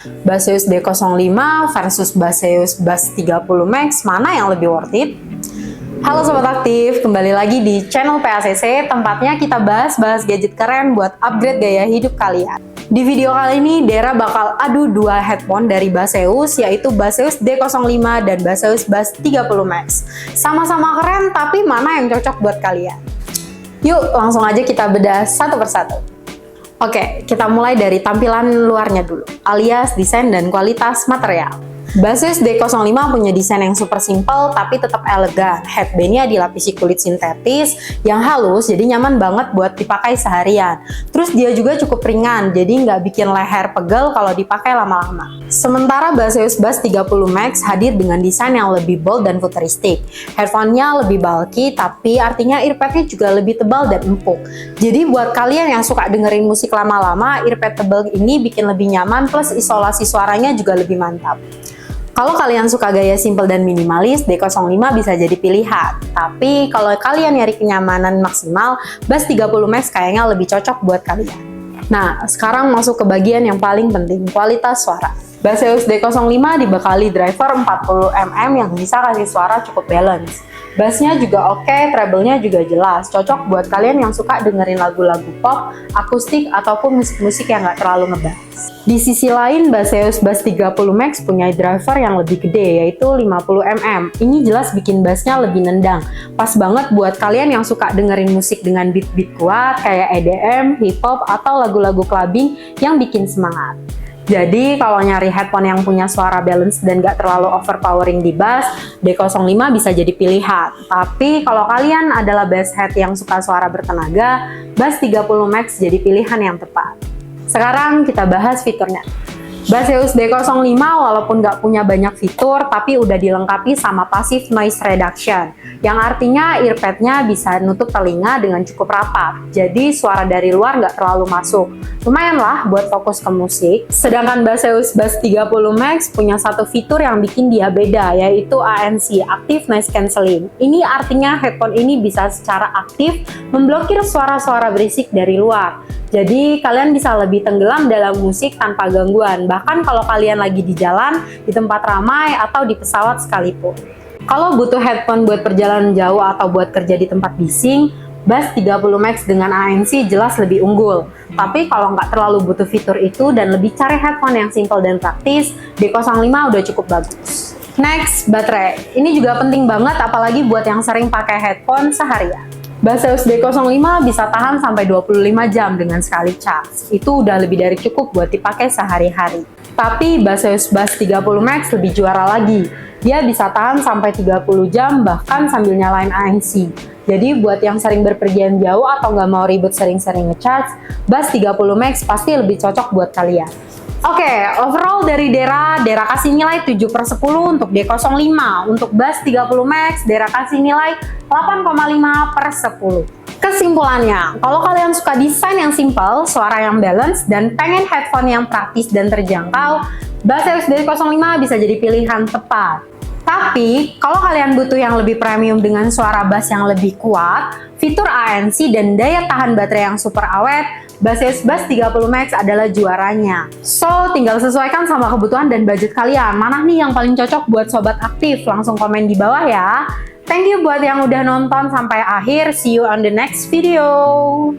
Baseus D05 versus Baseus Bass 30 Max, mana yang lebih worth it? Halo Sobat Aktif, kembali lagi di channel PACC, tempatnya kita bahas gadget keren buat upgrade gaya hidup kalian. Di video kali ini, Dera bakal adu dua headphone dari Baseus, yaitu Baseus D05 dan Baseus Bass 30 Max. Sama-sama keren, tapi mana yang cocok buat kalian? Yuk, langsung aja kita bedah satu persatu. Oke, kita mulai dari tampilan luarnya dulu, alias desain dan kualitas material. Baseus D05 punya desain yang super simple tapi tetap elegan. Headbandnya dilapisi kulit sintetis yang halus, jadi nyaman banget buat dipakai seharian. Terus dia juga cukup ringan, jadi nggak bikin leher pegel kalau dipakai lama-lama. Sementara Baseus Bass 30 Max hadir dengan desain yang lebih bold dan futuristik. Headphone-nya lebih bulky, tapi artinya earpad-nya juga lebih tebal dan empuk. Jadi buat kalian yang suka dengerin musik lama-lama, earpad tebal ini bikin lebih nyaman, plus isolasi suaranya juga lebih mantap. Kalau kalian suka gaya simple dan minimalis, D05 bisa jadi pilihan. Tapi kalau kalian nyari kenyamanan maksimal, Bass 30 Max kayaknya lebih cocok buat kalian. Nah, sekarang masuk ke bagian yang paling penting, kualitas suara. Baseus D05 dibekali driver 40mm yang bisa kasih suara cukup balance. Bassnya juga oke, treble-nya juga jelas, cocok buat kalian yang suka dengerin lagu-lagu pop, akustik, ataupun musik-musik yang nggak terlalu ngebass. Di sisi lain, Baseus Bass 30 Max punya driver yang lebih gede, yaitu 50mm. Ini jelas bikin bassnya lebih nendang. Pas banget buat kalian yang suka dengerin musik dengan beat-beat kuat, kayak EDM, hip-hop, atau lagu-lagu clubbing yang bikin semangat. Jadi kalau nyari headphone yang punya suara balance dan gak terlalu overpowering di bass, D05 bisa jadi pilihan. Tapi kalau kalian adalah bass head yang suka suara bertenaga, Bass 30 Max jadi pilihan yang tepat. Sekarang kita bahas fiturnya. Baseus D05 walaupun nggak punya banyak fitur, tapi udah dilengkapi sama passive noise reduction, yang artinya earpadnya bisa nutup telinga dengan cukup rapat, jadi suara dari luar nggak terlalu masuk. Lumayan lah buat fokus ke musik. Sedangkan Baseus Bass 30 Max punya satu fitur yang bikin dia beda, yaitu ANC, Active Noise Cancelling. Ini artinya headphone ini bisa secara aktif memblokir suara-suara berisik dari luar. Jadi kalian bisa lebih tenggelam dalam musik tanpa gangguan, bahkan kalau kalian lagi di jalan, di tempat ramai, atau di pesawat sekalipun. Kalau butuh headphone buat perjalanan jauh atau buat kerja di tempat bising, Bass 30 Max dengan ANC jelas lebih unggul. Tapi kalau nggak terlalu butuh fitur itu dan lebih cari headphone yang simple dan praktis, D05 udah cukup bagus. Next, baterai. Ini juga penting banget apalagi buat yang sering pakai headphone seharian. Baseus D05 bisa tahan sampai 25 jam dengan sekali charge. Itu udah lebih dari cukup buat dipakai sehari-hari. Tapi Baseus Bass 30 Max lebih juara lagi. Dia bisa tahan sampai 30 jam bahkan sambil nyalain ANC. Jadi buat yang sering berpergian jauh atau nggak mau ribet sering-sering ngecharge, Bass 30 Max pasti lebih cocok buat kalian. Oke, overall dari Dera kasih nilai 7/10 untuk D05. Untuk Bass 30 Max, Dera kasih nilai 8,5/10. Kesimpulannya, kalau kalian suka desain yang simple, suara yang balance, dan pengen headphone yang praktis dan terjangkau, Baseus D05 bisa jadi pilihan tepat. Tapi, kalau kalian butuh yang lebih premium dengan suara bass yang lebih kuat, fitur ANC dan daya tahan baterai yang super awet, Baseus Bass 30 Max adalah juaranya. So, tinggal sesuaikan sama kebutuhan dan budget kalian. Mana nih yang paling cocok buat Sobat Aktif? Langsung komen di bawah ya. Thank you buat yang udah nonton sampai akhir. See you on the next video.